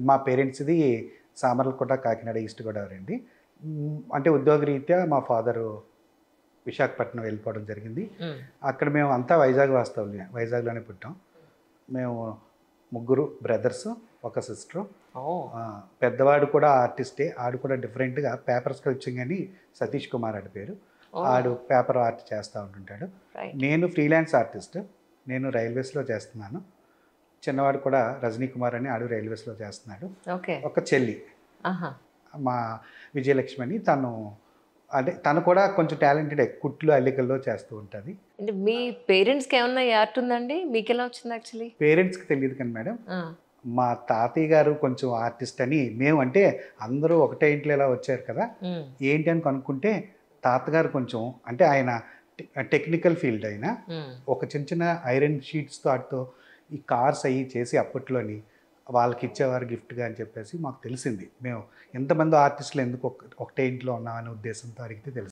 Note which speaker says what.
Speaker 1: మా పేరెంట్స్‌ది సామర్లకోట, కాకినాడ, ఈస్ట్ గోదావరి అండి. అంటే ఉద్యోగరీత్యా మా ఫాదరు విశాఖపట్నం వెళ్ళిపోవడం జరిగింది.
Speaker 2: హ్మ్.
Speaker 1: అక్కడ మేము అంతా వైజాగ్ వాస్తవులమే. వైజాగ్‌లోనే పుట్టాం. మేము ముగ్గురు బ్రదర్స్, ఒక సిస్టరు.
Speaker 2: ఓహ్!
Speaker 1: పెద్దవాడు కూడా ఆర్టిస్టే. ఆడు కూడా డిఫరెంట్‌గా పేపర్ స్కెచింగ్ అని సతీష్ కుమార్ ఆడి పేరు.
Speaker 2: ఓహ్!
Speaker 1: ఆడు పేపర్ ఆర్ట్ చేస్తూ ఉంటుంటాడు.
Speaker 2: రైట్.
Speaker 1: నేను ఫ్రీలాన్స్ ఆర్టిస్ట్. నేను రైల్వేస్‌లో చేస్తున్నాను. చిన్నవాడు కూడా రజనీ కుమార్ అని ఆడు రైల్వేస్‌లో చేస్తున్నాడు.
Speaker 2: ఓకే.
Speaker 1: ఒక చెల్లి
Speaker 2: ఆహా!
Speaker 1: మా విజయలక్ష్మి అని తను అంటే తను కూడా కొంచెం టాలెంటెడే. కుట్లు, అల్లికల్లో చేస్తూ ఉంటది.
Speaker 2: అంటే మీ పేరెంట్స్‌కేమన్నా ఈ ఆర్ట్ ఉందండి? మీకెలా వచ్చింది యాక్చువల్లీ?
Speaker 1: పేరెంట్స్‌కి తెలీదు కానీ మేడం.
Speaker 2: ఆ!
Speaker 1: మా తాతయ్య గారు కొంచెం ఆర్టిస్ట్ అని మేము అంటే అందరూ ఒకటే ఇంట్లో ఇలా వచ్చారు కదా!
Speaker 2: హ్మ్.
Speaker 1: ఏంటి అని కనుక్కుంటే తాతగారు కొంచెం అంటే ఆయన టెక్నికల్ ఫీల్డ్ ఆయన.
Speaker 2: హ్మ్.
Speaker 1: ఒక చిన్న చిన్న ఐరన్ షీట్స్‌తో ఆటితో ఈ కార్స్ అయ్యి చేసి అప్పట్లోని వాళ్ళకి ఇచ్చేవారు గిఫ్ట్‌గా అని చెప్పేసి మాకు తెలిసింది. మేము ఎంతమంది ఆర్టిస్టులు ఎందుకు ఒకటే ఇంట్లో ఉన్నామనే ఉద్దేశంతో అడిగితే తెలిసింది.